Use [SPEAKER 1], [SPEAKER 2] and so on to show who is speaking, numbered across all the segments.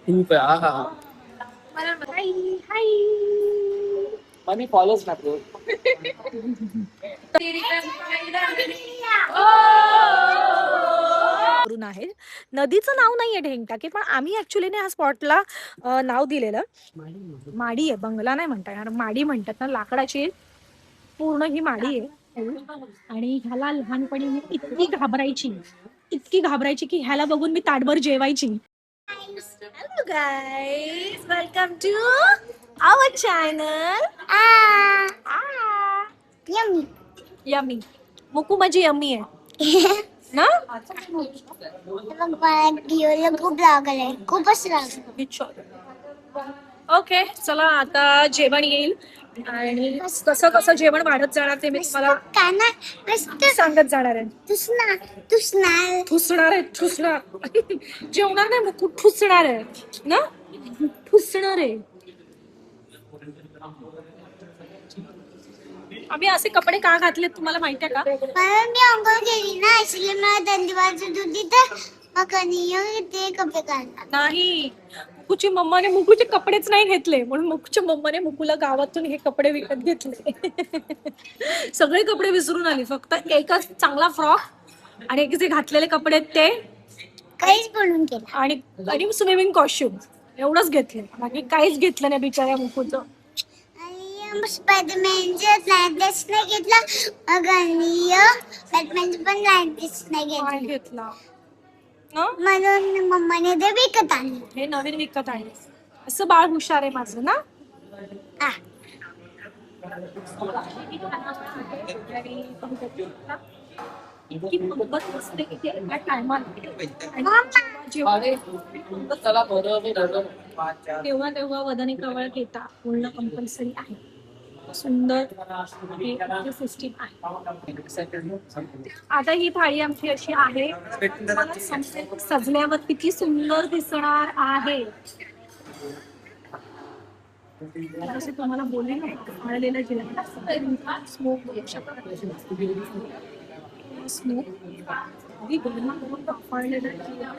[SPEAKER 1] खूप आहे. हा हा.
[SPEAKER 2] हाय हाय.
[SPEAKER 1] मी फॉलोच ना तू.
[SPEAKER 2] करून आहे. नदीचं नाव नाहीये ढेंगटाकी, पण आम्ही ऍक्च्युली हा स्पॉटला नाव दिलेलं माडी आहे. बंगला नाही म्हणता येणार, माडी म्हणतात ना, लाकडाची पूर्ण ही माडी आहे. आणि ह्याला लहानपणी मी इतकी घाबरायची की ह्याला बघून मी ताटभर जेवायची. Hello guys, welcome to our channel.
[SPEAKER 3] Yummy.
[SPEAKER 2] Yummy. Muku माझी यम्मी आहे ना.
[SPEAKER 3] खूप लागलंय, खूपच लागलं.
[SPEAKER 2] ओके, चला आता जेवण येईल आणि कसं कसं जेवण वाढत जाणार ते मी तुम्हाला
[SPEAKER 3] काय ना मस्त
[SPEAKER 2] सांगत जाणार आहे.
[SPEAKER 3] तुसना तुसना
[SPEAKER 2] ठुसणार आहे, ठुसणार. जेवणार नाही, मुकू ठुसणार आहे ना, ठुसणार आहे. आम्ही असे कपडे का घातले तुम्हाला माहिती आहे का?
[SPEAKER 3] मला मी अंघोळ केली ना, इसलिए मला थंडी वाजत होती तर मग ते कपडे काढणार.
[SPEAKER 2] नाही, मुकुची मम्माने मुकुचे कपडेच नाही घेतले, म्हणून मुकुच्या मम्माने मुकुला गावातून हे कपडे विकत घेतले. सगळे कपडे विसरून आली, फक्त एकच चांगला फ्रॉक आणि एक जे घातलेले कपडे आहेत ते
[SPEAKER 3] काहीच बनवून केलं.
[SPEAKER 2] आणि स्विमिंग कॉस्ट्युम एवढंच घेतले, बाकी काहीच घेतलं नाही बिचाऱ्या मुकुचं.
[SPEAKER 3] आणि स्पायडरमॅनचे लँड्रेस नाही घेतला, मग आणि बॅटमॅनचं पण लँड्रेस नाही
[SPEAKER 2] काय
[SPEAKER 3] घेतला
[SPEAKER 2] घेतला ना,
[SPEAKER 3] म्हणून मम्माने ते विकत आणले.
[SPEAKER 2] हे नवीन विकत आहे. असं बाळ हुशार आहे माझं ना.
[SPEAKER 3] आ,
[SPEAKER 2] इतकी पंगत असते की त्या टायमाला
[SPEAKER 1] चला बरं मी रडलो.
[SPEAKER 2] तेव्हा तेव्हा वदनी कवळ घेता बोलणं कंपल्सरी आहे. सुंदर सिस्टीम आहे. आता ही थाळी आमची अशी आहे, मला समजेल सजल्यावर किती सुंदर दिसणार आहे. जसे तुम्हाला बोलले ना, आळलेलं जिरा स्मोक बघू शकता. स्मोक अगदी गरमागरम वाफाळलेलं जिरा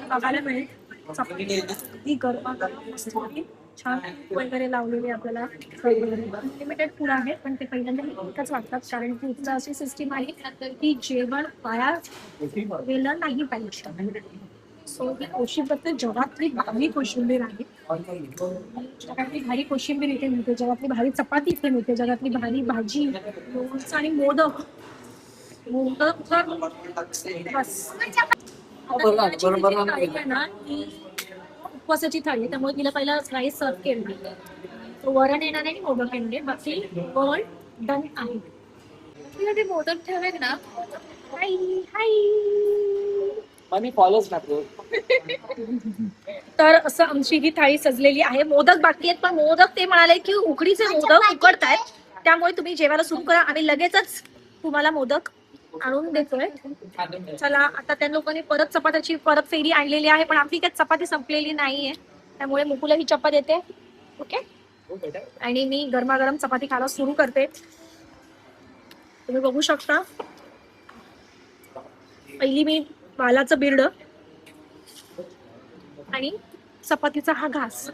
[SPEAKER 2] बघायला मिळेल. अगदी गरमागरम मस्त आहे. छान वगैरे लावलेली आपल्याला लिमिटेड फूड आहे, पण ते पहिल्यांदा एकच वाटतात, कारण की इथं अशी सिस्टीम आहे की जेवण वाया गेलं नाही पाहिजे. सो ही कोशिंबीर जगातली भारी कोशिंबीर आहे. जगातली भारी कोशिंबीर इथे मिळते, जगातली भारी चपाती इथे मिळते, जगातली भारी भाजी, लोणचं आणि मोदक. मोदक तर बस. थाळी आहे ना, ही उपवासाची थाळी आहे, त्यामुळे तिला पहिला राईस सर्व केली, वरण येणार आणि मोदक येणार, बाकी वरण डन आहे. तिला ते मोदक ठेवेल ना. हाय हाय.
[SPEAKER 1] मी फॉलोच ना तू.
[SPEAKER 2] तर असं आमची ही थाळी सजलेली आहे. मोदक बाकी आहेत, पण मोदक ते म्हणाले की उकडीचे मोदक उकडतायत, त्यामुळे तुम्ही जेवायला सुरू करा, आम्ही लगेचच तुम्हाला मोदक आणून देतोय. चला, आता त्या लोकांनी परत चपात्याची परत फेरी आणलेली आहे, पण आपली काही चपाती संपलेली नाहीये, त्यामुळे मुकुला ही चपात येते. ओके, आणि मी गरमागरम चपाती खायला सुरू करते. तुम्ही बघू शकता, पहिली मी वालाचं बिरड आणि चपातीचा हा घास.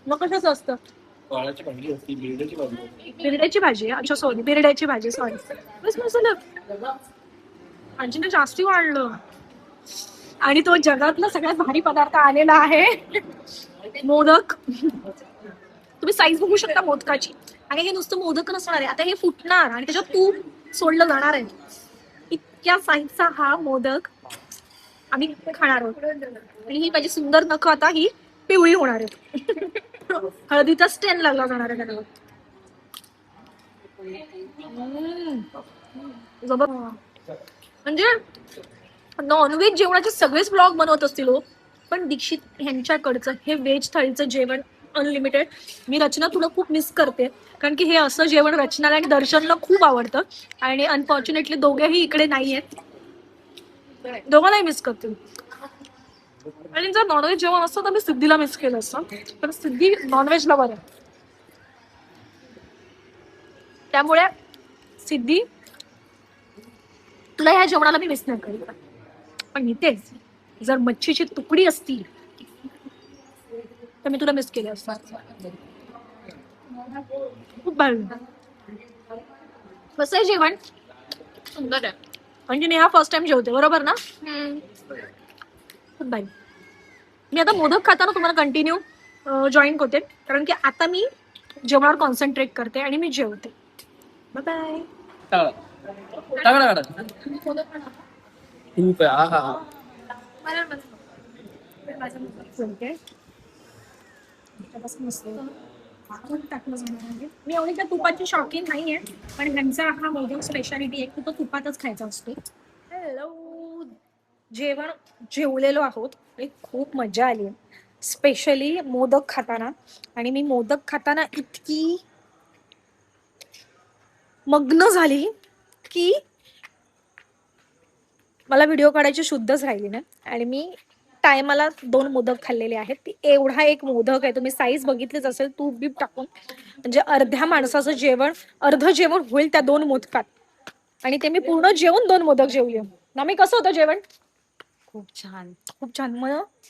[SPEAKER 2] मग कशाच असतं? बिरड्याची भाजी. अच्छा सॉरी, बिरड्याची भाजी, सॉरी. बस मसाला आजीने जास्ती वाढलं. आणि तो जगातला सगळ्यात भारी पदार्थ आलेला आहे, मोदक. तुम्ही साईज बघू शकता मोदकाची. आणि हे नुसतं मोदक नसणार आहे, आता हे फुटणार आणि त्याच्यात तूप सोडलं जाणार आहे. इतक्या साईजचा हा मोदक आम्ही खाणार आहोत. आणि ही माझी सुंदर नख आता ही पिवळी होणार आहे. हळदीचा स्टेन लागला जाणार आहे त्याला. म्हणजे नॉनव्हेज जेवणाचे सगळेच ब्लॉग बनवत असतील हो, पण दीक्षित ह्यांच्याकडचं हे व्हेज थाळीचं जेवण अनलिमिटेड. मी रचना तुला खूप मिस करते, कारण की हे असं जेवण रचनाला आणि दर्शनला खूप आवडतं, आणि अनफॉर्च्युनेटली दोघेही इकडे नाही आहेत. दोघांनाही मिस करते. आणि जर नॉनव्हेज जेवण असतं तर मी सिद्धीला मिस केलं असतं, पण सिद्धी नॉनव्हेज लवर आहे. त्यामुळे सिद्धी तुला ह्या जेवणाला मी मिस नाही करीत. पण इथेच जर मच्छीची तुकडी असती तर मी तुला मिस केलं असतं. खूप भारी. कसं आहे जेवण? सुंदर आहे. म्हणजे नेहा फर्स्ट टाइम जेवते बरोबर ना? खूप भारी. मी आता मोदक खाताना तुम्हाला कंटिन्यू जॉईन करते, कारण की आता मी जेवणावर कॉन्सन्ट्रेट करते आणि मी जेवते. Bye bye.
[SPEAKER 1] खूप आहे. हा हा.
[SPEAKER 2] मी एवढी त्या तुपाची शौकीन नाहीये, पण ह्यांचा हा मोदक स्पेशालिटी आहे की तो तुपातच खायचा असतो. हॅलो, जेवण जेवलेलो आहोत आणि खूप मजा आली, स्पेशली मोदक खाताना. आणि मी मोदक खाताना इतकी मग्न झाली की मला व्हिडिओ काढायची शुद्धच राहिली ना. आणि मी टायमाला 2 मोदक खाल्लेले आहेत. ती एवढा एक मोदक आहे, तुम्ही साईज बघितलीच असेल, तूप बीप टाकून. म्हणजे अर्ध्या माणसाचं जेवण, अर्ध जेवण होईल त्या 2 मोदकात. आणि ते मी पूर्ण जेवून 2 मोदक जेवले ना. मी कसं होतं जेवण?
[SPEAKER 4] खूप छान.
[SPEAKER 2] खूप छान.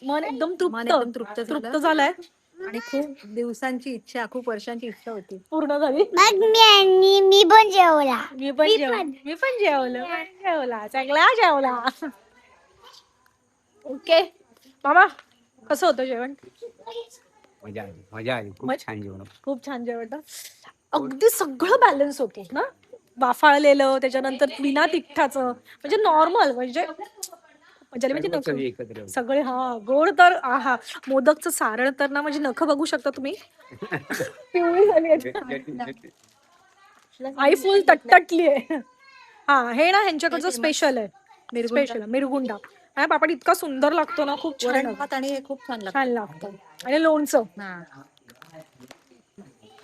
[SPEAKER 2] मन एकदम
[SPEAKER 4] तृप्त
[SPEAKER 2] तृप्त झालंय
[SPEAKER 4] आणि खूप दिवसांची इच्छा, खूप वर्षांची इच्छा होती.
[SPEAKER 2] पूर्ण झाली.
[SPEAKER 3] मग मी पण जेवला.
[SPEAKER 2] मी पण जेवला. चांगला जेवला. ओके मामा, कसं होतं जेवण?
[SPEAKER 5] मजा आली खूप छान जेवण.
[SPEAKER 2] खूप छान जेवण ना. अगदी सगळं बॅलन्स होतं ना. वाफाळलेलं, त्याच्यानंतर बिना तिखटाचं, म्हणजे नॉर्मल, म्हणजे मजा आली. म्हणजे
[SPEAKER 5] सर्व
[SPEAKER 2] नख
[SPEAKER 5] एकत्र
[SPEAKER 2] सगळे, हा गोड तर आहा. मोदकचं सारण तर ना, म्हणजे नख बघू शकता तुम्ही, पिवळी झाली आहेत. आई फुल तटतटली आहे. हा, हे ना ह्यांच्याकडचं स्पेशल आहे. स्पेशल मिरगुंडा. आणि पापड इतका सुंदर लागतो ना, खूप छान
[SPEAKER 4] वरण
[SPEAKER 2] लागतो.
[SPEAKER 4] भात आणि हे खूप छान
[SPEAKER 2] छान
[SPEAKER 4] लागतं.
[SPEAKER 2] लागतं. आणि लोणचं.
[SPEAKER 4] हा.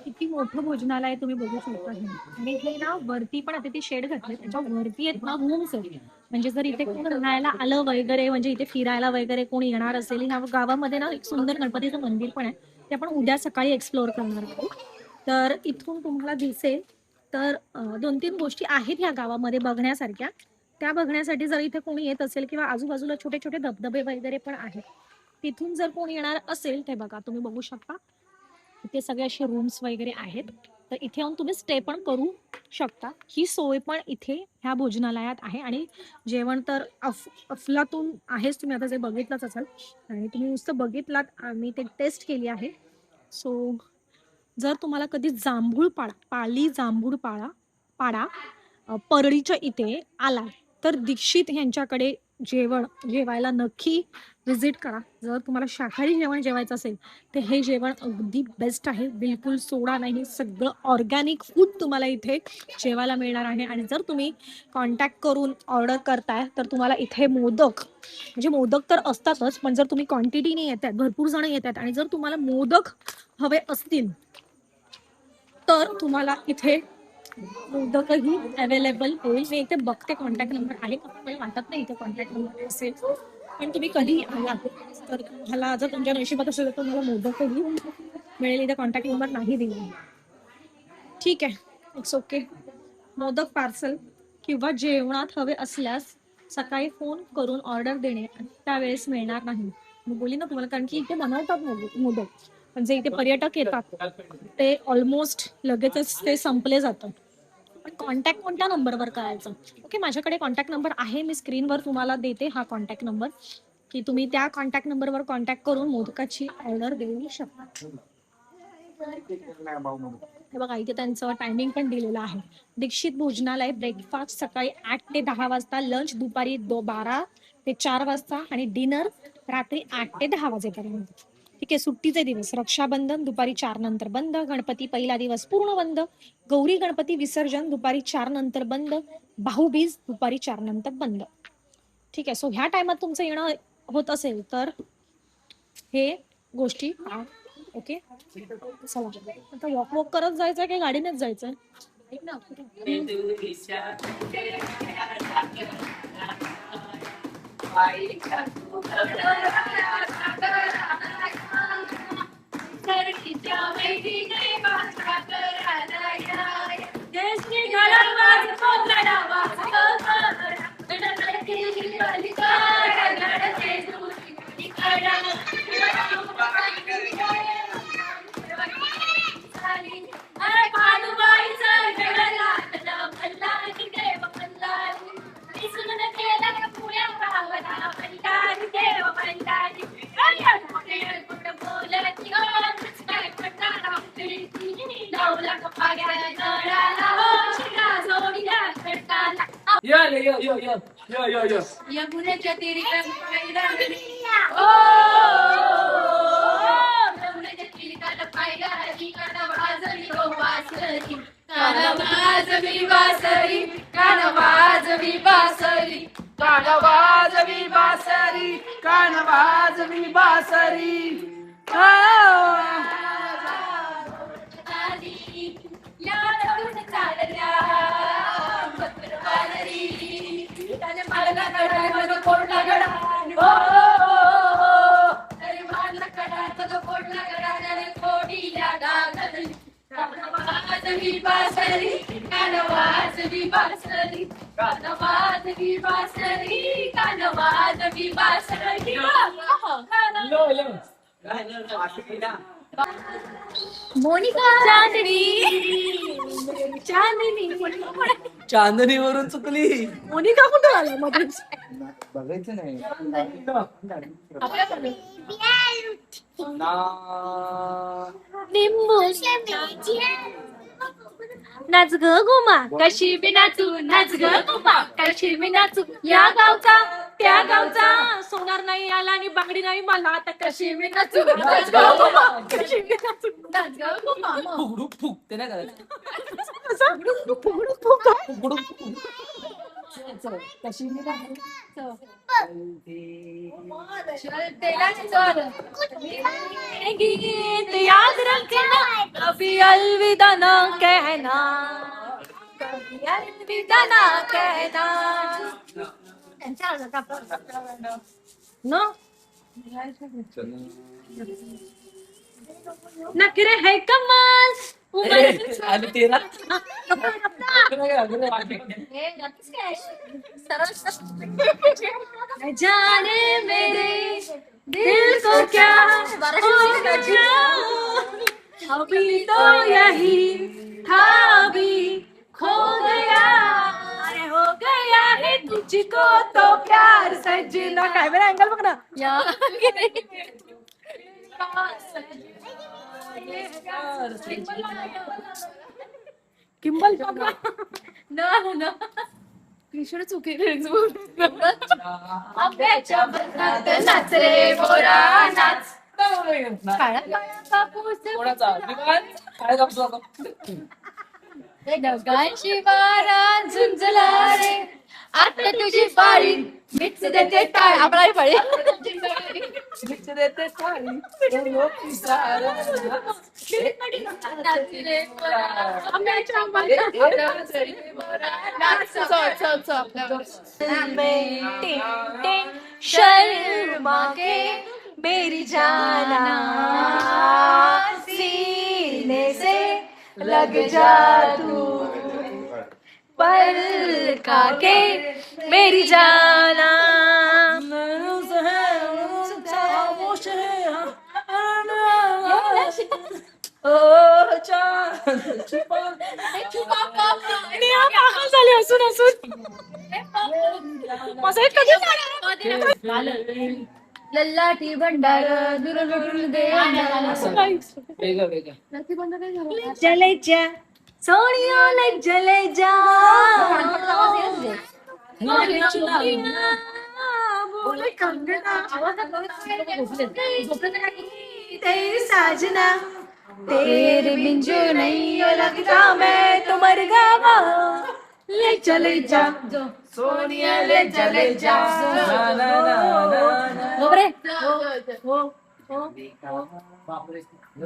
[SPEAKER 2] किती मोठं भोजनालय आहे तुम्ही बघू शकता. आणि हे ना वरती पण आता ते शेड घातले, त्याच्या वरती आहेत ना रूम्स आहेत. म्हणजे जर इथे कोण राहायला आलं वगैरे, म्हणजे इथे फिरायला वगैरे कोण येणार असेल, ह्या गावामध्ये ना एक सुंदर गणपतीचं मंदिर पण आहे, ते आपण उद्या सकाळी एक्सप्लोअर करणार आहोत. तर इथून तुम्हाला दिसेल तर 2-3 गोष्टी आहेत ह्या गावामध्ये बघण्यासारख्या. त्या बघण्यासाठी जर इथे कोणी येत असेल, किंवा आजूबाजूला छोटे छोटे धबधबे वगैरे पण आहेत, तिथून जर कोणी येणार असेल, ते बघा तुम्ही बघू शकता इथे सगळे असे रूम्स वगैरे आहेत. तर इथे येऊन तुम्ही स्टे पण करू शकता. ही सोय पण इथे ह्या भोजनालयात आहे. आणि जेवण तर अफलातून आहेच, तुम्ही आता जे बघितलंच असाल. आणि तुम्ही नुसतं बघितलात, आम्ही ते टेस्ट केली आहे. सो जर तुम्हाला कधी पाली जांभूळ पाडा परळीच्या इथे आला तर दीक्षित यांच्याकडे जेवायला नक्की व्हिजिट करा. जर तुम्हाला शाकाहारी जेवण जेवायचं असेल तर हे जेवण अगदी बेस्ट आहे. बिलकुल सोडा नाही, सगळं ऑर्गॅनिक फूड तुम्हाला इथे जेवायला मिळणार आहे. आणि जर तुम्ही कॉन्टॅक्ट करून ऑर्डर करताय तर तुम्हाला इथे मोदक, म्हणजे मोदक तर असतातच, पण जर तुम्ही क्वांटिटीने येतात, भरपूर जण येतात, आणि जर तुम्हाला मोदक हवे असतील तर तुम्हाला इथे मोदकही अवेलेबल होईल. मी इथे बघते कॉन्टॅक्ट नंबर आहे का, मला वाटत नाही इथे कॉन्टॅक्ट नंबर असेल, पण तुम्ही कधी आला तर तुम्हाला, जर तुमच्या नशिबात असेल तर तुम्हाला मोदकही मिळेल. इथे कॉन्टॅक्ट नंबर नाही दिला. ठीक आहे, इट्स ओके. मोदक पार्सल किंवा जेवणात हवे असल्यास सकाळी फोन करून ऑर्डर देणे त्यावेळेस मिळणार नाही. मी बोली ना तुम्हाला, कारण की इथे बनवतात मोदक, पण जे इथे पर्यटक येतात ते ऑलमोस्ट लगेचच ते संपले जातात. पण कॉन्टॅक्ट कोणत्या नंबरवर करायचं? ओके, माझ्याकडे कॉन्टॅक्ट नंबर आहे, मी स्क्रीनवर तुम्हाला देते हा कॉन्टॅक्ट नंबर, की तुम्ही त्या कॉन्टॅक्ट नंबरवर कॉन्टॅक्ट करून मोदकाची ऑर्डर देऊ शकता. हे बघा, इथे त्यांचं टायमिंग पण दिलेलं आहे. दीक्षित भोजनालय, ब्रेकफास्ट सकाळी 8 ते 10 वाजता, लंच दुपारी 12 ते 4 वाजता, आणि डिनर रात्री 8 ते 10 वाजेपर्यंत. ठीक आहे. सुट्टीचे दिवस, रक्षाबंधन दुपारी 4 नंतर बंद, गणपती पहिला दिवस पूर्ण बंद, गौरी गणपती विसर्जन दुपारी 4 नंतर बंद, भाऊबीज दुपारी 4 नंतर बंद. ठीक आहे. सो ह्या टायमात तुमचं येणं होत असेल तर हे गोष्टी ओके. चला आता वॉक करत जायचंय की गाडीनेच जायचंय?
[SPEAKER 1] Yo, yo, yo, yo, yo, yo, yo.
[SPEAKER 2] यमुनेच्या तीरी रंगायला कानवाजवी बासरी कानवाजवी बासरी
[SPEAKER 1] कानवाजवी बासरी कानवाजवी बासरी
[SPEAKER 2] कानवाजवी बासरी कानवाजवी बासरी कानवाजवी बासरी कानवाजवी बासरी
[SPEAKER 1] लो लो
[SPEAKER 2] मोनिका चांदनी चांदनी
[SPEAKER 1] चांदणीवरून चुकली.
[SPEAKER 2] मोनिका कुठं आला मध्येच
[SPEAKER 1] बघायचं नाही
[SPEAKER 2] आपल्याकडे
[SPEAKER 1] ना.
[SPEAKER 2] लिंबू नाच ग गोमा कशी बी नाचू नाच ग गोमा कशी बी नाचू या गावचा त्या गावचा सोनार नाही आला आणि बांगडी नाही मला आता कशी बी नाचू नाच ग गोमा कशी बी नाचू नाच ग गोमा
[SPEAKER 1] फुगडूक फुग ते नाही करायचं. फुगडूक फुग. कशी मी
[SPEAKER 2] गीत याद रखना कभी अलविदा ना कहना कभी अलविदा ना कहना नो नखरे है कमाल
[SPEAKER 1] आणि तेरा
[SPEAKER 2] जाने मेरे दिल को क्या हो गया अभी तो यही था अभी खो गया अरे हो गया है तुझको तो प्यार सजना काय मेरा एंगल बघ ना किंबल न न कृष्ण चुकी आंब्याच्या बरसात नाच रे बोरा नाच
[SPEAKER 1] कोणाचा विमान काय कापतो आता?
[SPEAKER 2] ढगांची वारा झुंजला रे आता तुझी पाळी मिक्स देते टाळ आपल्याला पाळी
[SPEAKER 1] मिक्स देते थाळी.
[SPEAKER 2] आंब्याच्या शर्मा के मेरी जाना सीने से लग जा तू पल का के मेरी जाना
[SPEAKER 1] खामोश है ओ चांद छुपा
[SPEAKER 2] झाले असून असून माझा एक कधी लल्लाटी भंडार दे
[SPEAKER 1] वेगळं वेगळं.
[SPEAKER 2] जले जा सोनिया ले जले जा बोले कंगना तेरी साजना तेरे बिन जो नहीं लगता मैं तो मर गया ले चले जा सोनिया ले चले जा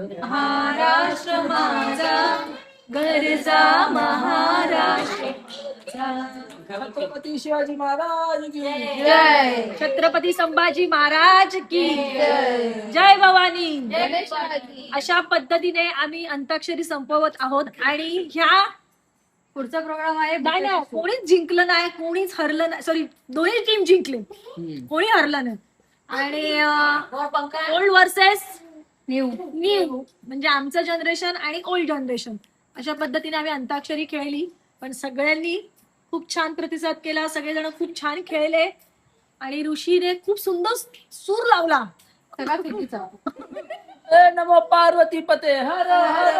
[SPEAKER 2] महाराष्ट्र माझा घरचा महाराष्ट्र
[SPEAKER 1] छत्रपती शिवाजी महाराज की
[SPEAKER 2] जय छत्रपती संभाजी महाराज की जय भवानी. अशा पद्धतीने आम्ही अंताक्षरी संपवत आहोत आणि ह्या
[SPEAKER 4] पुढचा प्रोग्राम आहे
[SPEAKER 2] नाही ना कोणीच जिंकलं नाही, कोणीच हरलं नाही. सॉरी, दोन्ही टीम जिंकले, कोणी हरलं नाही. आणि ओल्ड वर्सेस
[SPEAKER 4] न्यू
[SPEAKER 2] न्यू म्हणजे आमचं जनरेशन आणि ओल्ड जनरेशन अशा पद्धतीने आम्ही अंताक्षरी खेळली. पण सगळ्यांनी खूप छान प्रतिसाद केला, सगळेजण खूप छान खेळले आणि ऋषीने खूप सुंदर सूर लावला.
[SPEAKER 4] सगळा चुकीचा.
[SPEAKER 1] नमो पार्वती पते हर हर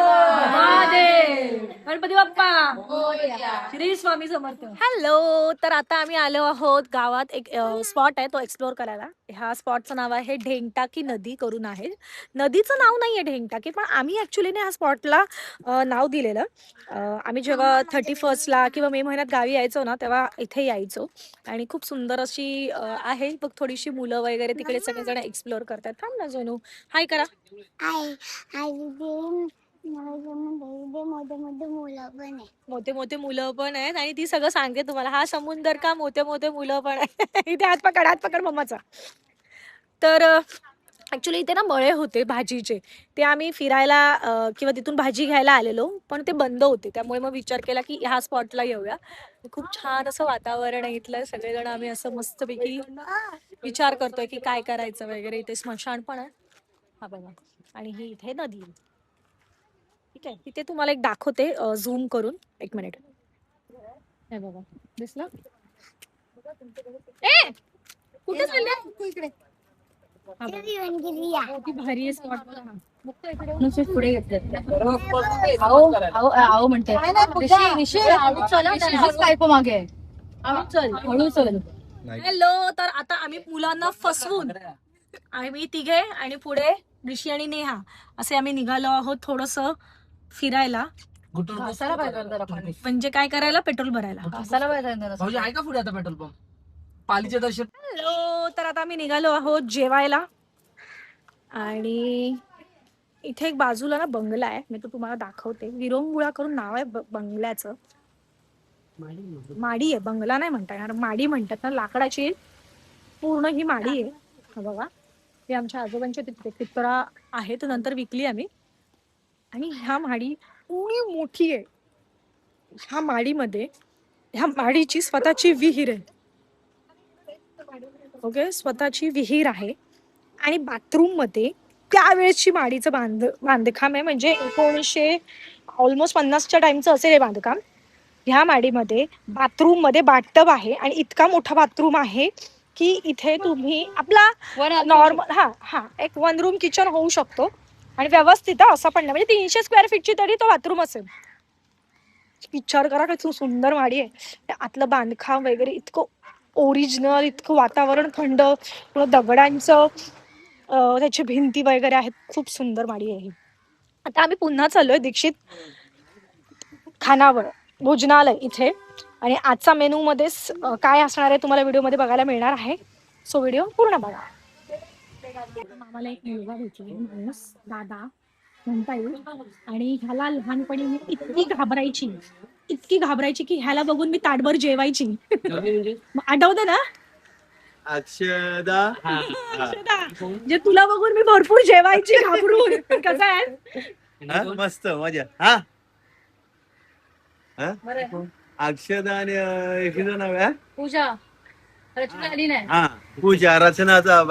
[SPEAKER 2] महादेव. गणपती बाप्पा श्री स्वामी समर्थ. हॅलो, तर आता आम्ही आलो आहोत गावात. एक स्पॉट आहे तो एक्सप्लोर करायला. ह्या स्पॉटचं नाव आहे ढेंगटाकी नदी करून आहे. नदीचं नाव नाहीये ढेंगटाकी, पण आम्ही ऍक्च्युली ह्या स्पॉटला नाव दिलेलं. आम्ही जेव्हा 31st किंवा मे महिन्यात गावी यायचो ना, तेव्हा इथे यायचो आणि खूप सुंदर अशी आहे बघ. थोडीशी मुलं वगैरे तिकडे सगळेजण एक्सप्लोर करतात. थांब ना जोनू, हाय करा.
[SPEAKER 3] मोठे मोठे मुलं पण आहे.
[SPEAKER 2] मोठे मोठे मुलं पण आहेत आणि ती सगळं सांगते तुम्हाला. हा समुंदर का, मोठे मोठे मुलं पण आहेत. इथे हात पकड मम्माचा. तर ऍक्च्युली इथे ना मळे होते भाजीचे, ते आम्ही फिरायला किंवा तिथून भाजी घ्यायला आलेलो, पण ते बंद होते. त्यामुळे मग विचार केला की ह्या स्पॉटला येऊया. खूप छान असं वातावरण आहे इथलं. सगळेजण आम्ही असं मस्तपैकी विचार करतोय की काय करायचं वगैरे. इथे स्मशान पण आहे, हा बघा, आणि ही इथे नदी. ठीक आहे, तिथे तुम्हाला एक दाखवते झूम करून. एक मिनिट, हे बघा, दिसलं? ए कुठे चालले? इकडे. हा बघा. किती भारी आहे स्पॉट.
[SPEAKER 4] पुढे घेतले. म्हणते मागे हळू चल.
[SPEAKER 2] हॅलो, तर आता आम्ही मुलांना फसवून आम्ही तिघे आणि पुढे ऋषी आणि नेहा असे आम्ही निघालो आहोत थोडस फिरायला.
[SPEAKER 4] घासायला पाहिजे जरा पाणी.
[SPEAKER 2] म्हणजे काय करायला? पेट्रोल भरायला.
[SPEAKER 4] घासायला पाहिजे जरा.
[SPEAKER 1] भाऊजी आहे का पुढे आता पेट्रोल पंप? पालीचे दर्शन.
[SPEAKER 2] हॅलो, तर आता आम्ही निघालो आहोत जेवायला आणि इथे एक बाजूला ना बंगला आहे, मी तो तुम्हाला दाखवते. विरंगुळा करून नाव आहे बंगल्याचं. माडी आहे, बंगला नाही म्हणता येणार, माडी म्हणतात ना. लाकडाची पूर्ण ही माडी आहे. हा बघा, ते आमच्या आजोबांच्या तितरा आहे, तर नंतर विकली आम्ही. आणि ह्या माडी एवढी मोठी आहे. ह्या माडीमध्ये ह्या माडीची स्वतःची विहीर आहे. ओके, स्वतःची विहीर आहे आणि बाथरूम मध्ये त्यावेळेसची माडीचं बांधकाम आहे. म्हणजे 1900 ऑलमोस्ट 50च्या टाइमचं असेल हे बांधकाम. ह्या माडीमध्ये बाथरूम मध्ये बाथटब आहे आणि इतका मोठा बाथरूम आहे की इथे तुम्ही आपला नॉर्मल एक 1 रूम किचन होऊ शकतो आणि व्यवस्थित असं पण नाही. म्हणजे 300 स्क्वेअर फीटची तरी तो बाथरूम असेल. विचार करा काय सुंदर माडी आहे. आतलं बांधकाम वगैरे इतकं ओरिजिनल, इतकं वातावरण थंड, दगडांचं त्याची भिंती वगैरे आहेत. खूप सुंदर माडी आहे. आता आम्ही पुन्हा चाललोय दीक्षित खानावळ भोजनालय इथे आणि आजचा मेनू मध्ये काय असणार आहे तुम्हाला व्हिडिओ मध्ये बघायला मिळणार आहे. सो व्हिडिओ पूर्ण बघा. आम्हाला एक मुलगा भेटला, माणूस दादा म्हणता येईल. आणि ह्याला लहानपणी मी इतकी घाबरायची की ह्याला बघून मी ताटभर जेवायची. आठवतं ना
[SPEAKER 5] अक्षदा?
[SPEAKER 2] जे तुला बघून मी भरपूर जेवायची घाबरून. कसं आहे?
[SPEAKER 5] मस्त मजा. हा अक्षदा आणि एकीचं नाव आहे
[SPEAKER 4] पूजा रचना आली नाही.
[SPEAKER 5] हा पूजा रचनाचा